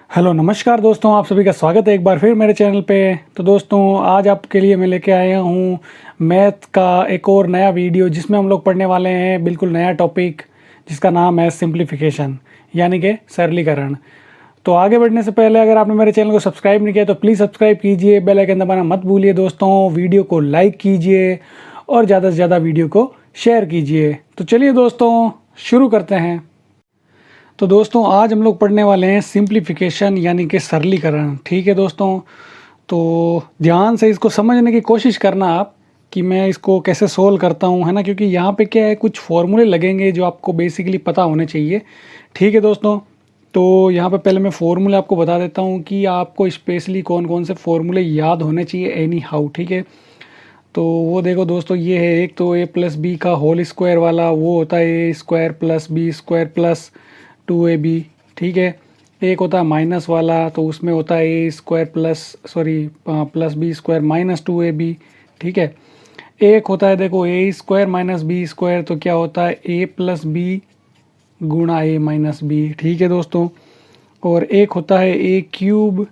Hello नमस्कार दोस्तों, आप सभी का स्वागत है एक बार फिर मेरे चैनल पे। तो दोस्तों आज आपके लिए मैं लेके आया हूँ मैथ का एक और नया वीडियो, जिसमें हम लोग पढ़ने वाले हैं बिल्कुल नया टॉपिक, जिसका नाम है सिंप्लीफिकेशन यानी कि सरलीकरण। तो आगे बढ़ने से पहले अगर आपने मेरे चैनल को सब्सक्राइब नहीं किया तो प्लीज़ सब्सक्राइब कीजिए, बेल आइकन दबाना मत भूलिए दोस्तों, वीडियो को लाइक कीजिए और ज़्यादा से ज़्यादा वीडियो को शेयर कीजिए। तो चलिए दोस्तों शुरू करते हैं। तो दोस्तों आज हम लोग पढ़ने वाले हैं सिंप्लीफिकेशन यानी कि सरलीकरण। ठीक है दोस्तों, तो ध्यान से इसको समझने की कोशिश करना आप कि मैं इसको कैसे सोल्व करता हूँ, है ना, क्योंकि यहाँ पे क्या है, कुछ फॉर्मूले लगेंगे जो आपको बेसिकली पता होने चाहिए। ठीक है दोस्तों, तो यहाँ पे पहले मैं फ़ॉर्मूले आपको बता देता हूँ कि आपको स्पेशली कौन कौन से फ़ॉर्मूले याद होने चाहिए एनी हाउ। ठीक है, तो वो देखो दोस्तों, ये है एक तो ए प्लस बी का होल स्क्वायर वाला, वो होता है A square plus B square plus 2ab। ठीक है, एक होता है माइनस वाला, तो उसमें होता है A square plus B square minus 2ab। ठीक है, एक होता है देखो A square minus B square, तो क्या होता है ए प्लस बी गुणा ए माइनस बी। ठीक है दोस्तों, और एक होता है ए क्यूब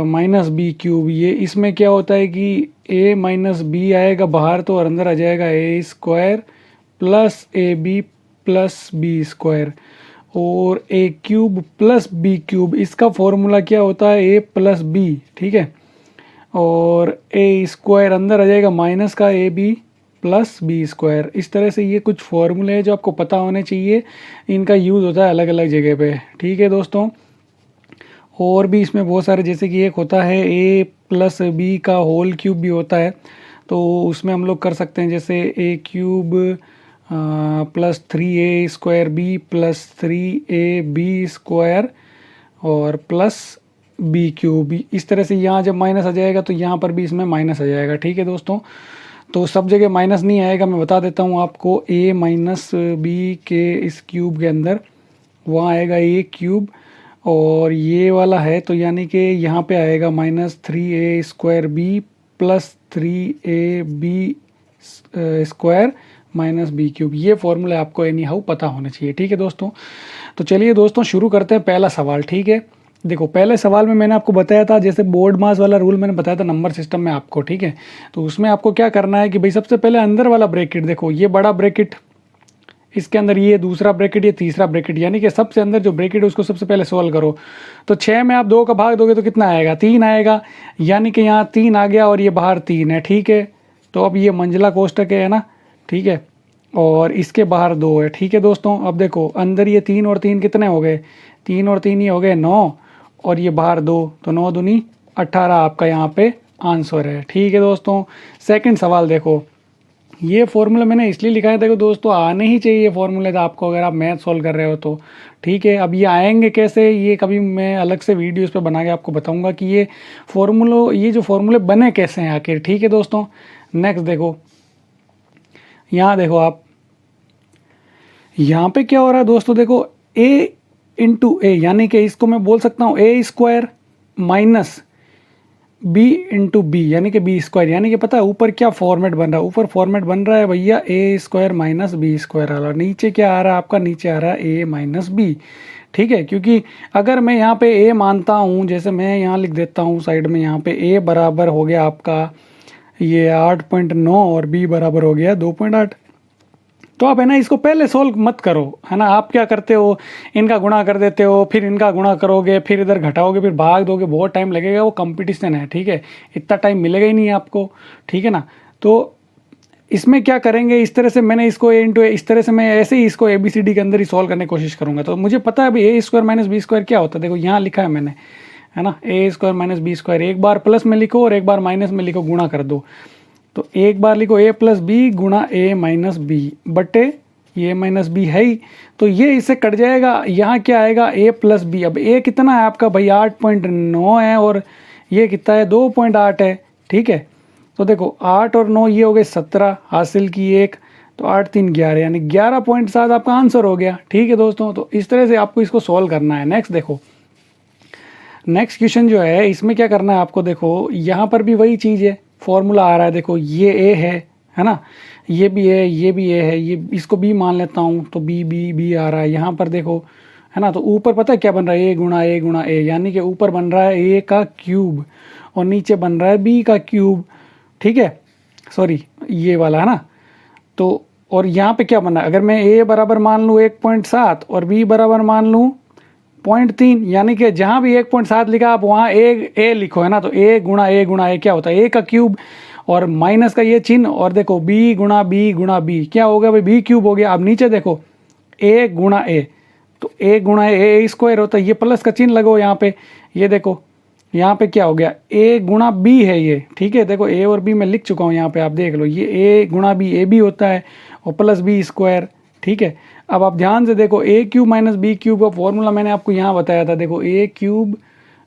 माइनस बी क्यूब। ये इसमें क्या होता है कि ए माइनस बी आएगा बाहर तो, और अंदर आ जाएगा A square plus A B plus B square. और A cube plus B cube, इसका फॉर्मूला क्या होता है, ए प्लस बी। ठीक है, और ए स्क्वायर अंदर आ जाएगा माइनस का a B plus B square. इस तरह से ये कुछ फॉर्मूले हैं जो आपको पता होने चाहिए, इनका यूज़ होता है अलग अलग जगह पे। ठीक है दोस्तों, और भी इसमें बहुत सारे, जैसे कि एक होता है ए प्लस बी का होल क्यूब भी होता है, तो उसमें हम लोग कर सकते हैं जैसे A cube plus 3a square B plus 3ab square और प्लस बी क्यूब। इस तरह से यहाँ जब माइनस आ जाएगा तो यहाँ पर भी इसमें माइनस आ जाएगा। ठीक है दोस्तों, तो सब जगह माइनस नहीं आएगा, मैं बता देता हूँ आपको। a माइनस बी के इस क्यूब के अंदर वहाँ आएगा ए क्यूब, और ये वाला है तो यानी कि यहाँ पे आएगा minus 3a square B plus 3ab square minus b cube. ये फॉर्मूला आपको एनी हाउ पता होना चाहिए। ठीक है दोस्तों, तो चलिए दोस्तों शुरू करते हैं पहला सवाल। ठीक है, देखो पहले सवाल में मैंने आपको बताया था, जैसे बोर्ड मास वाला रूल मैंने बताया था नंबर सिस्टम में आपको। ठीक है, तो उसमें आपको क्या करना है कि भाई सबसे पहले अंदर वाला ब्रैकेट देखो, ये बड़ा ब्रैकेट, इसके अंदर ये दूसरा ब्रैकेट, ये तीसरा ब्रैकेट, यानी कि सबसे अंदर जो ब्रैकेट है उसको सबसे पहले सोल्व करो। तो 6 में आप 2 का भाग दोगे तो कितना आएगा, 3 आएगा, यानी कि यहाँ 3 आ गया और ये बाहर 3 है। ठीक है, तो अब ये मंजिला कोष्टक है ना। ठीक है, और इसके बाहर 2 है। ठीक है दोस्तों, अब देखो अंदर ये 3 और 3 कितने हो गए, 3 और 3 ये हो गए 9, और ये बाहर 2, तो 9 दूनी 18 आपका यहाँ पे आंसर है। ठीक है दोस्तों, सेकंड सवाल देखो, ये फॉर्मूला मैंने इसलिए लिखा है, देखो दोस्तों आने ही चाहिए ये फॉर्मूले तो आपको, अगर आप मैथ सॉल्व कर रहे हो तो। ठीक है, अब ये आएंगे कैसे, ये कभी मैं अलग से वीडियो इस पर बना के आपको बताऊंगा कि ये जो फॉर्मूले बने कैसे हैं आखिर। ठीक है दोस्तों, नेक्स्ट देखो, यहाँ देखो आप, यहाँ पे क्या हो रहा है दोस्तों, देखो a इंटू ए, यानी कि इसको मैं बोल सकता हूँ A square minus b into B, यानी कि बी स्क्वायर, यानी कि पता है ऊपर क्या फॉर्मेट बन रहा है, ऊपर फॉर्मेट बन रहा है भैया ए स्क्वायर माइनस बी स्क्वायर वाला, नीचे क्या आ रहा है आपका, नीचे आ रहा है ए माइनस बी। ठीक है, क्योंकि अगर मैं यहाँ पे a मानता हूँ, जैसे मैं यहाँ लिख देता हूँ साइड में, यहाँ पे a बराबर हो गया आपका ये 8.9 और b बराबर हो गया 2.8। तो आप है ना इसको पहले सोल्व मत करो, है ना, आप क्या करते हो, इनका गुणा कर देते हो, फिर इनका गुणा करोगे, फिर इधर घटाओगे, फिर भाग दोगे, बहुत टाइम लगेगा, वो कंपटीशन है। ठीक है, इतना टाइम मिलेगा ही नहीं आपको। ठीक है ना, तो इसमें क्या करेंगे, इस तरह से मैंने इसको ए इंटू इस तरह से मैं ऐसे ही इसको ABCD के अंदर ही सॉल्व करने की कोशिश करूंगा। तो मुझे पता है अभी ए स्क्वायर माइनस बी स्क्वायर क्या होता है, देखो यहाँ लिखा है मैंने, है ना, ए स्क्वायर माइनस बी स्क्वायर, एक बार प्लस में लिखो और एक बार माइनस में लिखो, गुणा कर दो। तो एक बार लिखो ए प्लस बी गुणा ए माइनस बी बटे ये माइनस बी है ही, तो ये इससे कट जाएगा, यहाँ क्या आएगा ए प्लस बी। अब ए कितना है आपका भाई 8.9 है, और ये कितना है 2.8 है। ठीक है, तो देखो 8 और 9 ये हो गए 17, हासिल की 1, तो 8 3 11, यानी 11.7 आपका आंसर हो गया। ठीक है दोस्तों, तो इस तरह से आपको इसको सॉल्व करना है। नेक्स्ट देखो, नेक्स्ट क्वेश्चन जो है इसमें क्या करना है आपको, देखो यहाँ पर भी वही चीज़ है, फॉर्मूला आ रहा है, देखो ये ए है ना, ये भी है, ये भी ए है, ये इसको बी मान लेता हूँ, तो बी बी बी आ रहा है यहाँ पर देखो, है ना। तो ऊपर पता है क्या बन रहा है, ए गुणा ए, यानी कि ऊपर बन रहा है ए का क्यूब और नीचे बन रहा है बी का क्यूब, ठीक है, सॉरी ये वाला है ना। तो और यहाँ पे क्या बना, अगर मैं ए बराबर मान लूँ 1.7 और बी बराबर मान लूँ 0.3, यानी कि जहाँ भी 1.7 लिखा आप वहाँ ए लिखो, है ना। तो ए गुणा ए क्या होता है, ए का क्यूब और माइनस का ये चिन्ह, और देखो बी गुणा बी क्या होगा भाई, बी क्यूब हो गया। अब नीचे देखो ए गुणा ए, तो ए गुणा ए स्क्वायर होता है, ये प्लस का चिन्ह लगो यहाँ पे, ये देखो यहाँ पे क्या हो गया, ए गुणा बी है ये, ठीक है। देखो ए और बी मैं लिख चुका हूँ यहाँ पे, आप देख लो, ये ए गुणा बी ए बी होता है और प्लस बी स्क्वायर, ठीक है। अब आप ध्यान से देखो ए क्यूब माइनस बी क्यूब का फॉर्मूला मैंने आपको यहाँ बताया था, देखो ए क्यूब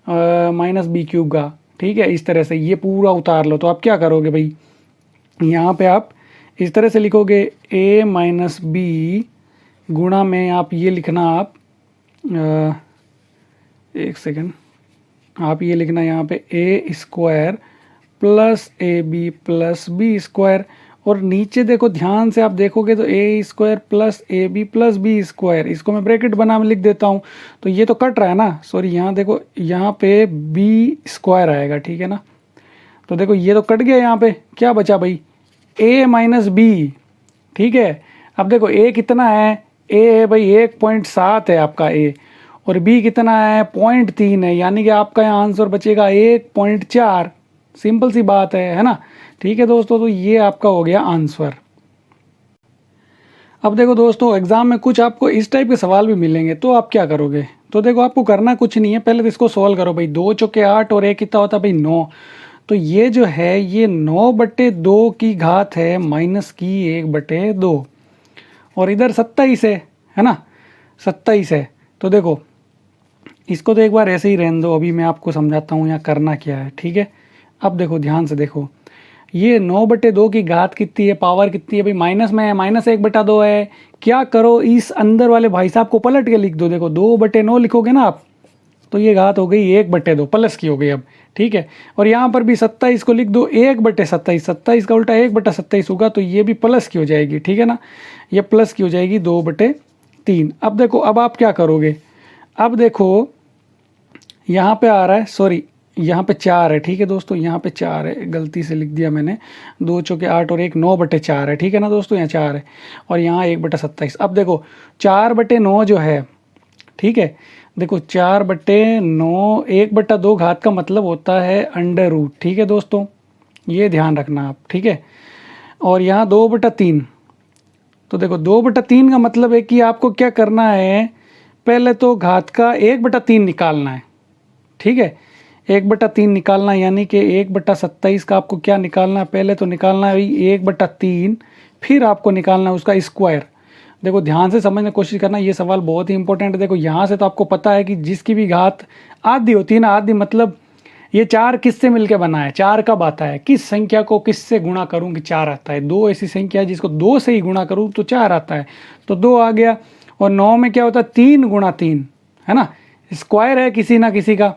माइनस बी क्यूब का, ठीक है। इस तरह से ये पूरा उतार लो। तो आप क्या करोगे भाई, यहाँ पे आप इस तरह से लिखोगे ए माइनस बी गुणा में आप ये लिखना, आप एक सेकेंड, आप ये लिखना यहाँ पे A square plus B square, और नीचे देखो ध्यान से आप देखोगे तो A square plus A B plus B square, इसको मैं ब्रैकेट बना में लिख देता हूँ। तो ये तो कट रहा है ना, सॉरी यहाँ देखो यहाँ पे बी स्क्वायर आएगा, ठीक है ना। तो देखो ये तो कट गया, यहाँ पे क्या बचा भाई, ए माइनस बी, ठीक है। अब देखो ए कितना है, ए है भाई 1.7 है आपका ए, और बी कितना है 0.3 है, यानी कि आपका यहाँ आंसर बचेगा 1.4। सिंपल सी बात है ना। ठीक है दोस्तों, तो ये आपका हो गया आंसर। अब देखो दोस्तों, एग्जाम में कुछ आपको इस टाइप के सवाल भी मिलेंगे, तो आप क्या करोगे। तो देखो आपको करना कुछ नहीं है, पहले तो इसको सॉल्व करो भाई। 2 चौके 8 और 1 कितना होता है भाई 9। तो ये जो है ये 9/2 की घात है माइनस की 1/2, और इधर 27 है ना, 27 है। तो देखो इसको तो एक बार ऐसे ही रहने दो, अभी मैं आपको समझाता हूँ यहाँ करना क्या है, ठीक है। अब देखो ध्यान से देखो, ये 9/2 की घात कितनी है, पावर कितनी है भाई, माइनस में है, माइनस 1/2 है। क्या करो, इस अंदर वाले भाई साहब को पलट के लिख दो। देखो 2/9 लिखोगे ना आप, तो ये घात हो गई 1/2, प्लस की हो गई अब, ठीक है। और यहाँ पर भी 27 को लिख दो 1/27, 27 का उल्टा 1/27 होगा, तो ये भी प्लस की हो जाएगी, ठीक है ना। ये प्लस की हो जाएगी 2/3। अब देखो, अब आप क्या करोगे, अब देखो यहाँ पे आ रहा है, सॉरी यहाँ पे 4 है, ठीक है दोस्तों, यहाँ पे 4 है, गलती से लिख दिया मैंने। 2 चौके 8 और 1 9/4 है, ठीक है ना दोस्तों, यहाँ 4 है और यहाँ 1/27। अब देखो 4/9 जो है, ठीक है, देखो 4/9 1/2 घात का मतलब होता है अंडर रूट, ठीक है दोस्तों, ये ध्यान रखना आप, ठीक है। और यहाँ 2/3, तो देखो 2/3 का मतलब है कि आपको क्या करना है, पहले तो घात का 1/3 निकालना है, ठीक है। 1/3 निकालना, यानी कि 1/27 का आपको क्या निकालना है, पहले तो निकालना है 1/3, फिर आपको निकालना है उसका स्क्वायर। देखो ध्यान से समझने की कोशिश करना, ये सवाल बहुत ही इंपॉर्टेंट है। देखो यहाँ से तो आपको पता है कि जिसकी भी घात आधी होती है ना, आधी मतलब ये 4 किससे मिलके बना है, 4 कब आता है, किस संख्या को किससे गुणा करूँ कि 4 आता है। 2 ऐसी संख्या है जिसको 2 से ही गुणा करूँ तो 4 आता है, तो 2 आ गया। और 9 में क्या होता है 3 × 3, है ना, स्क्वायर है किसी ना किसी का।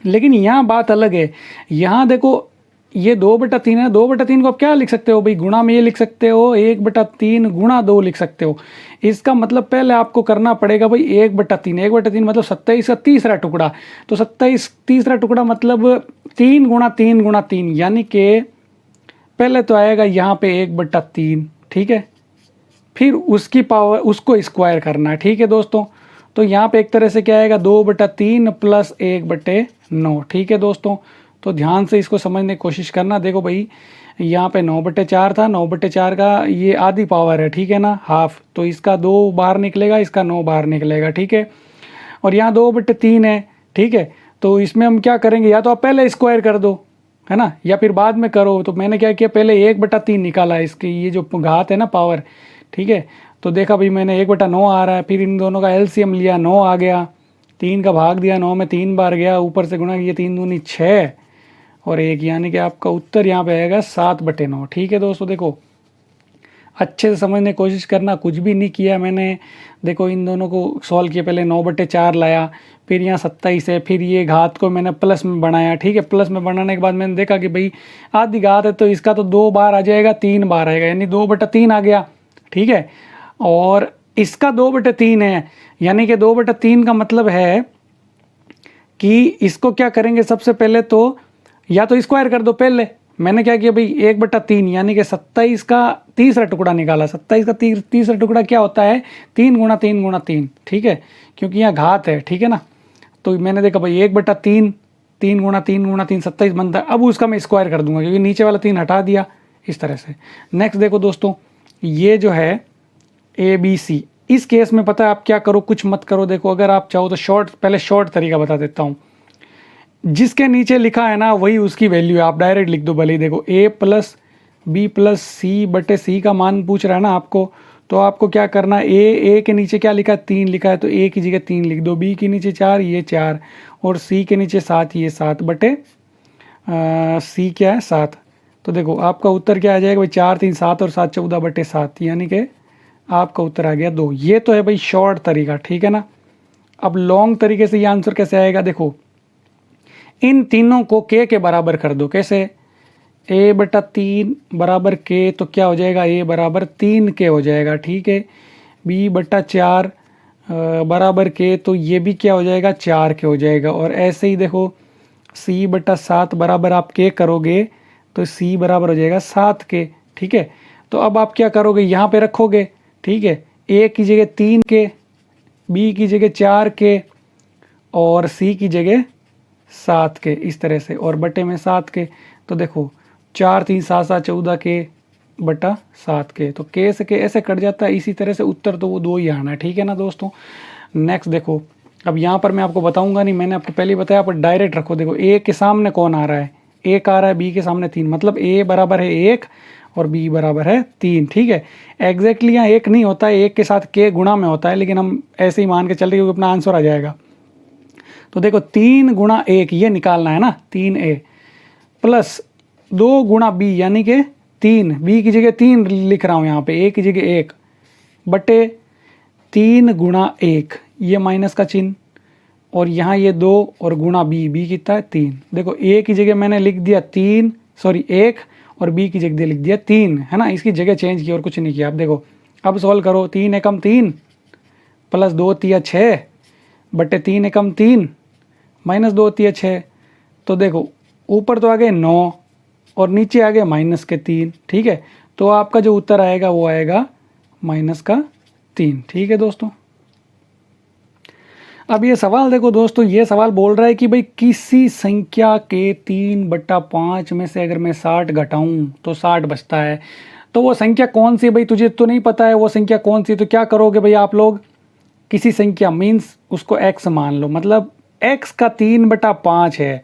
लेकिन यहाँ बात अलग है, यहाँ देखो ये 2/3 है, 2/3 को आप क्या लिख सकते हो भाई, गुणा में ये लिख सकते हो 1/3 × 2 लिख सकते हो। इसका मतलब पहले आपको करना पड़ेगा भाई 1/3, 1/3 मतलब 27 का तीसरा टुकड़ा, तो 27 तीसरा टुकड़ा मतलब 3 × 3 × 3, यानी कि पहले तो आएगा यहाँ पे 1/3, ठीक है, फिर उसकी पावर उसको स्क्वायर करना है, ठीक है दोस्तों। तो यहाँ पे एक तरह से क्या आएगा 2/3 प्लस 1/9, ठीक है दोस्तों। तो ध्यान से इसको समझने की कोशिश करना। देखो भाई यहाँ पे 9/4 था, 9/4 का ये आधी पावर है, ठीक है ना, हाफ, तो इसका 2 बाहर निकलेगा, इसका 9 बाहर निकलेगा, ठीक है। और यहाँ 2/3 है, ठीक है। तो इसमें हम क्या करेंगे, या तो आप पहले स्क्वायर कर दो, है ना, या फिर बाद में करो। तो मैंने क्या किया, पहले 1/3 निकाला इसकी, ये जो घात है ना पावर, ठीक है। तो देखा भाई मैंने 1/9 आ रहा है, फिर इन दोनों का एलसीएम लिया, 9 आ गया, 3 का भाग दिया, 9 में 3 बार गया, ऊपर से गुणा किया, 3 दूनी 6 और 1, यानी कि आपका उत्तर यहाँ पे आएगा 7/9, ठीक है दोस्तों। देखो अच्छे से समझने की कोशिश करना, कुछ भी नहीं किया मैंने। देखो इन दोनों को सॉल्व किया, पहले 9/4 लाया, फिर यहाँ 27 है, फिर ये घात को मैंने प्लस में बनाया, ठीक है। प्लस में बनाने के बाद मैंने देखा कि भाई आधी घात है, तो इसका तो 2 बार आ जाएगा, 3 बार आएगा, यानी 2/3 आ गया, ठीक है। और इसका 2/3 है, यानी कि 2/3 का मतलब है कि इसको क्या करेंगे, सबसे पहले तो या तो स्क्वायर कर दो। पहले मैंने क्या किया भाई, 1/3 यानी कि 27 का तीसरा टुकड़ा निकाला। 27 का तीसरा टुकड़ा क्या होता है, 3 गुणा 3 गुणा 3, ठीक है, क्योंकि यहाँ घात है, ठीक है ना। तो मैंने देखा भाई 1/3, 3 गुणा 3 गुणा 3 27 बनता है। अब उसका मैं स्क्वायर कर दूंगा क्योंकि नीचे वाला 3 हटा दिया, इस तरह से। नेक्स्ट देखो दोस्तों, ये जो है ABC, इस केस में पता है आप क्या करो, कुछ मत करो। देखो अगर आप चाहो तो पहले शॉर्ट तरीका बता देता हूँ। जिसके नीचे लिखा है ना वही उसकी वैल्यू है, आप डायरेक्ट लिख दो भले ही। देखो A+B+C/C का मान पूछ रहा है ना आपको, तो आपको क्या करना है, ए के नीचे क्या लिखा है, 3 लिखा है, तो A की जगह 3 लिख दो। B के नीचे 4, ये 4, और C के नीचे 7, ये 7 बटे C क्या है 7। तो देखो आपका उत्तर क्या आ जाएगा भाई, 4 3 7 और 7 14/7, यानी कि आपका उत्तर आ गया 2। ये तो है भाई शॉर्ट तरीका, ठीक है ना। अब लॉन्ग तरीके से ये आंसर कैसे आएगा, देखो इन तीनों को k के बराबर कर दो। कैसे, A/3 बराबर k, तो क्या हो जाएगा, A बराबर 3k हो जाएगा, ठीक है। B/4 बराबर k, तो ये भी क्या हो जाएगा, 4k हो जाएगा। और ऐसे ही देखो C/7 बराबर आप k करोगे तो C बराबर हो जाएगा 7k, ठीक है। तो अब आप क्या करोगे, यहाँ पे रखोगे, ठीक है। A की जगह 3k, B की जगह 4k और C की जगह 7k, इस तरह से, और बटे में 7k। तो देखो 4 3 7 7 14k/7k, तो k से k ऐसे कट जाता है। इसी तरह से उत्तर तो वो 2 ही आना है, ठीक है ना दोस्तों। नेक्स्ट देखो, अब यहाँ पर मैं आपको बताऊंगा नहीं, मैंने आपको पहले ही बताया, पर डायरेक्ट रखो। देखो A के सामने कौन आ रहा है, 1 आ रहा है, B के सामने 3, मतलब A बराबर है 1 और B बराबर है 3, ठीक है। एग्जैक्टली यहाँ 1 नहीं होता है, 1 के साथ k गुणा में होता है, लेकिन हम ऐसे ही मान के चल रहे क्योंकि अपना आंसर आ जाएगा। तो देखो 3 गुणा 1 ये निकालना है ना, 3A प्लस 2 गुणा B यानी कि 3, B की जगह 3 लिख रहा हूँ यहाँ पे, A की जगह 1 बटे 3 गुणा 1, ये माइनस का चिन्ह, और यहाँ ये 2 और गुणा B कितना है 3। देखो A की जगह मैंने लिख दिया 1 और B की जगह लिख दिया 3, है ना, इसकी जगह चेंज की और कुछ नहीं किया। अब देखो अब सॉल्व करो, 3 एकम 3 प्लस 2 तिया 6 बटे 3 एकम 3 माइनस 2 तिया 6। तो देखो ऊपर तो आ गए 9 और नीचे आ गए माइनस के 3, ठीक है। तो आपका जो उत्तर आएगा वो आएगा माइनस का 3, ठीक है दोस्तों। अब ये सवाल देखो दोस्तों, ये सवाल बोल रहा है कि भाई किसी संख्या के 3/5 में से अगर मैं 60 घटाऊं तो 60 बचता है, तो वो संख्या कौन सी है भाई, तुझे तो नहीं पता है वो संख्या कौन सी। तो क्या करोगे भाई आप लोग, किसी संख्या मीन्स उसको x मान लो, मतलब x का 3/5 है,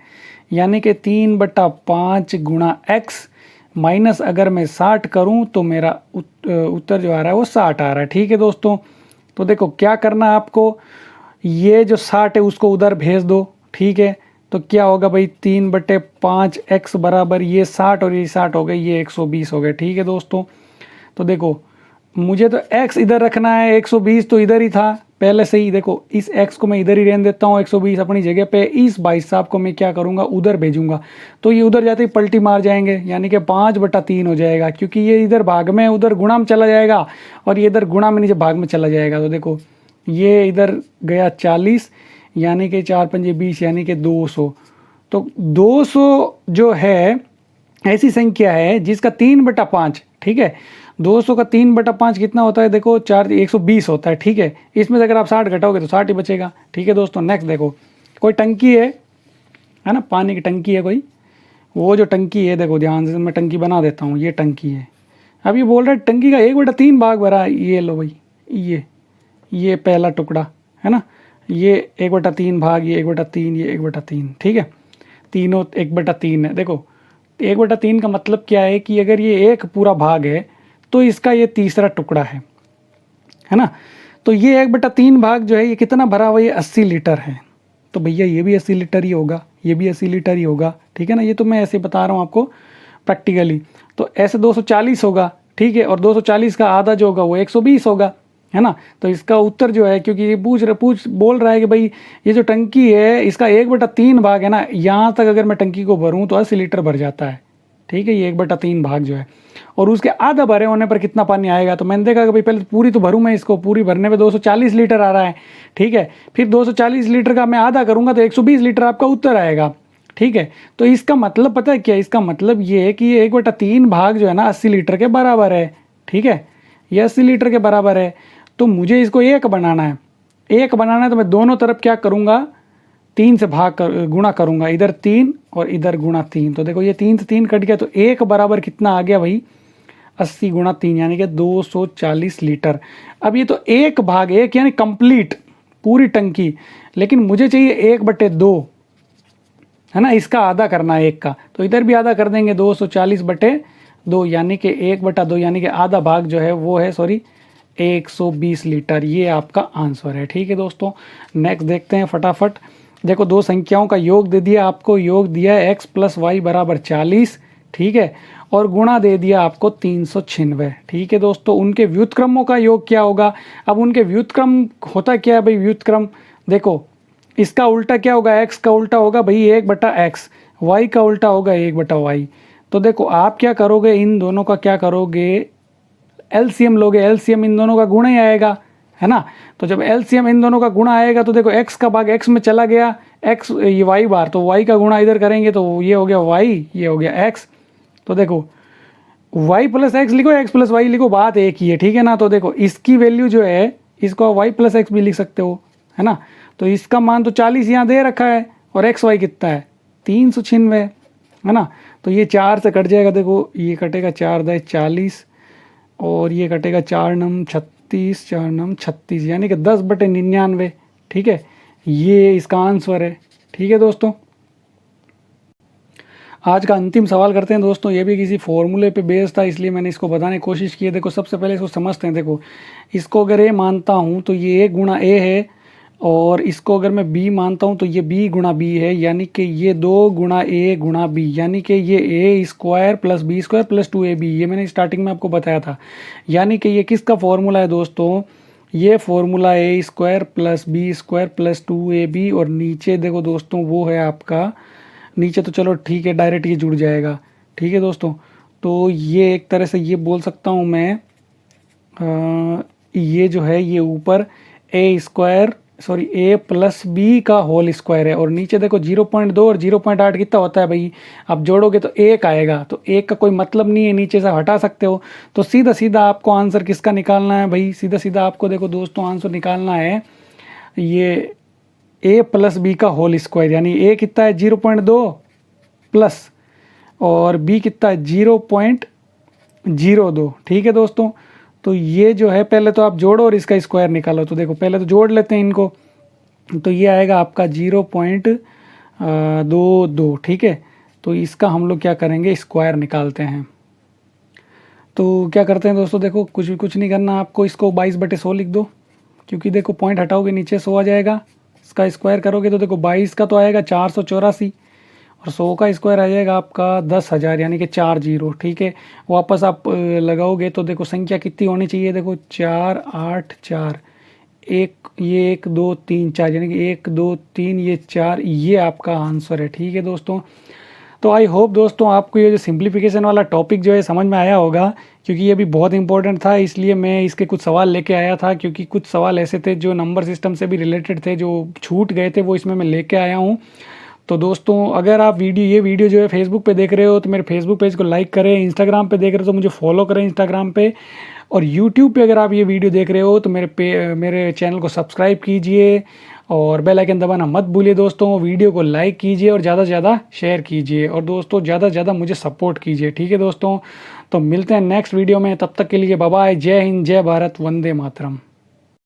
यानी कि 3/5 गुणा x माइनस अगर मैं 60 करूं तो मेरा उत्तर जो आ रहा है वो 60 आ रहा है, ठीक है दोस्तों। तो देखो क्या करना है आपको, ये जो 60 है उसको उधर भेज दो, ठीक है। तो क्या होगा भाई, 3/5 x बराबर ये 60 और ये 60 हो गए, ये 120 हो गए, ठीक है दोस्तों। तो देखो मुझे तो x इधर रखना है, 120 तो इधर ही था पहले से ही। देखो इस x को मैं इधर ही रहने देता हूँ, 120 अपनी जगह पे। इस भाई साहब को मैं क्या करूँगा, उधर भेजूंगा, तो ये उधर जाते ही पलटी मार जाएंगे, यानी कि 5/3 हो जाएगा, क्योंकि ये इधर भाग में उधर गुणा में चला जाएगा और ये इधर गुणा में नीचे भाग में चला जाएगा। तो देखो ये इधर गया 40, यानी कि 4 पंजे 20, यानी कि 200। तो 200 जो है ऐसी संख्या है जिसका 3/5, ठीक है। 200 का 3/5 कितना होता है, देखो 4 120 होता है, ठीक है। इसमें से अगर आप 60 घटाओगे तो 60 ही बचेगा, ठीक है दोस्तों। नेक्स्ट देखो, कोई टंकी है ना, पानी की टंकी है कोई, वो जो टंकी है देखो ध्यान से, मैं टंकी बना देता हूँ, ये टंकी है। अब ये बोल रहा है टंकी का 1/3 भाग भरा है, ये लो भाई, ये पहला टुकड़ा है ना, ये 1/3 भाग, ये 1/3, ये 1/3, ठीक है। तीनों 1/3 है। देखो 1/3 का मतलब क्या है कि अगर ये एक पूरा भाग है तो इसका ये तीसरा टुकड़ा है ना। तो ये 1/3 भाग जो है ये कितना भरा हुआ, ये 80 लीटर है। तो भैया ये भी 80 लीटर ही होगा, ये भी 80 लीटर ही होगा, ठीक है ना। ये तो मैं ऐसे बता रहा हूँ आपको प्रैक्टिकली। तो ऐसे 240 होगा, ठीक है, और 240 का आधा जो होगा वो 120 होगा, है ना। तो इसका उत्तर जो है, क्योंकि ये बोल रहा है कि भाई ये जो टंकी है इसका 1/3 भाग है ना, यहाँ तक अगर मैं टंकी को भरूँ तो 80 लीटर भर जाता है, ठीक है, ये 1/3 भाग जो है, और उसके आधा भरे होने पर कितना पानी आएगा। तो मैंने देखा कि भाई पहले तो पूरी तो भरूँ मैं इसको, पूरी भरने पे 240 लीटर आ रहा है, ठीक है। फिर 240 लीटर का मैं आधा करूँगा तो 120 लीटर आपका उत्तर आएगा, ठीक है। तो इसका मतलब पता है क्या, इसका मतलब ये है कि ये 1/3 भाग जो है ना 80 लीटर के बराबर है, ठीक है। ये 80 लीटर के बराबर है, तो मुझे इसको 1 बनाना है। 1 बनाना है तो मैं दोनों तरफ क्या करूँगा, 3 से गुणा करूँगा, इधर 3 और इधर गुणा 3। तो देखो ये 3 से 3 कट गया, तो 1 बराबर कितना आ गया भाई, 80 गुणा 3 यानी कि 240 लीटर। अब ये तो 1 भाग 1 यानी कंप्लीट पूरी टंकी, लेकिन मुझे चाहिए 1/2, है ना, इसका आधा करना है 1 का। तो इधर भी आधा कर देंगे, 240/2 यानी कि 1/2 यानी कि आधा भाग जो है वो है 120 लीटर। ये आपका आंसर है, ठीक है दोस्तों। नेक्स्ट देखते हैं फटाफट। देखो दो संख्याओं का योग दे दिया आपको, योग दिया है x + y = 40, ठीक है, और गुणा दे दिया आपको 396, ठीक है दोस्तों। उनके व्युत्क्रमों का योग क्या होगा। अब उनके व्युत्क्रम होता क्या है भाई, व्युत्क्रम देखो इसका उल्टा क्या होगा, x का उल्टा होगा भाई 1/x, y का उल्टा होगा 1/y। तो देखो आप क्या करोगे, इन दोनों का क्या करोगे, एलसीएम लोगे, एलसीएम इन दोनों का गुणा ही आएगा, है ना। तो जब एलसीएम इन दोनों का गुणा आएगा तो देखो x का भाग x में चला गया, x ये y बार, तो y का गुणा इधर करेंगे तो ये हो गया y, ये हो गया x। तो देखो y + x लिखो, x + y लिखो, बात एक ही है, ठीक है ना। तो देखो इसकी वैल्यू जो है, इसको y + x भी लिख सकते हो, है ना। तो इसका मान तो 40 यहाँ दे रखा है, और एक्स वाई कितना है 396, है ना। तो ये 4 से कट जाएगा, देखो ये कटेगा 4 × 40 और ये कटेगा 4 × 9 = 36, 4 × 9 = 36 यानी कि 10/99, ठीक है। ये इसका आंसर है, ठीक है दोस्तों। आज का अंतिम सवाल करते हैं दोस्तों, ये भी किसी फॉर्मूले पे बेस्ड था इसलिए मैंने इसको बताने की कोशिश की है। देखो सबसे पहले इसको समझते हैं। देखो इसको अगर a मानता हूँ तो ये a × a है, और इसको अगर मैं b मानता हूँ तो ये b × b है, यानी कि ये 2 × a × b, यानी कि ये a² + b² + 2ab, ये मैंने स्टार्टिंग में आपको बताया था। यानी कि ये किसका फॉर्मूला है दोस्तों, ये फॉर्मूला a² + b² + 2ab, और नीचे देखो दोस्तों वो है आपका, नीचे तो चलो ठीक है डायरेक्ट ये जुड़ जाएगा, ठीक है दोस्तों। तो ये एक तरह से ये बोल सकता हूँ मैं, ये जो है ये ऊपर a + b का होल स्क्वायर है, और नीचे देखो 0.2 और 0.8 कितना होता है भाई, आप जोड़ोगे तो 1 आएगा। तो 1 का कोई मतलब नहीं है, नीचे से हटा सकते हो। तो सीधा सीधा आपको आंसर किसका निकालना है भाई, सीधा सीधा आपको देखो दोस्तों आंसर निकालना है ये a + b का होल स्क्वायर, यानी a कितना है 0.2 प्लस, और b कितना है 0.02, ठीक है दोस्तों। तो ये जो है पहले तो आप जोड़ो और इसका स्क्वायर निकालो। तो देखो पहले तो जोड़ लेते हैं इनको, तो ये आएगा आपका 0.22, ठीक है। तो इसका हम लोग क्या करेंगे, स्क्वायर निकालते हैं। तो क्या करते हैं दोस्तों, देखो कुछ नहीं करना आपको, इसको 22/100 लिख दो, क्योंकि देखो पॉइंट हटाओगे नीचे 100 आ जाएगा। इसका स्क्वायर करोगे तो देखो 22 का तो आएगा 484, और 100 का स्क्वायर आ जाएगा आपका 10,000 यानी कि 4 0, ठीक है। वापस आप लगाओगे तो देखो संख्या कितनी होनी चाहिए, देखो 4 8 4, ये 1 2 3 4 यानी कि 1 2 3 ये 4, ये आपका आंसर है, ठीक है दोस्तों। तो आई होप दोस्तों आपको ये जो सिंप्लीफिकेशन वाला टॉपिक जो है समझ में आया होगा, क्योंकि ये भी बहुत इंपॉर्टेंट था, इसलिए मैं इसके कुछ सवाल लेके आया था। क्योंकि कुछ सवाल ऐसे थे जो नंबर सिस्टम से भी रिलेटेड थे, जो छूट गए थे, वो इसमें मैं लेके आया हूँ। तो दोस्तों अगर आप ये वीडियो जो है फेसबुक पे देख रहे हो तो मेरे फेसबुक पेज को लाइक करें, इंस्टाग्राम पे देख रहे हो तो मुझे फॉलो करें इंस्टाग्राम पे, और यूट्यूब पे अगर आप ये वीडियो देख रहे हो तो मेरे चैनल को सब्सक्राइब कीजिए, और बेल आइकन दबाना मत भूलिए दोस्तों। वीडियो को लाइक कीजिए और ज़्यादा से ज़्यादा शेयर कीजिए, और दोस्तों ज़्यादा से ज़्यादा मुझे सपोर्ट कीजिए, ठीक है दोस्तों। तो मिलते हैं नेक्स्ट वीडियो में, तब तक के लिए बाय बाय, जय हिंद, जय भारत, वंदे मातरम।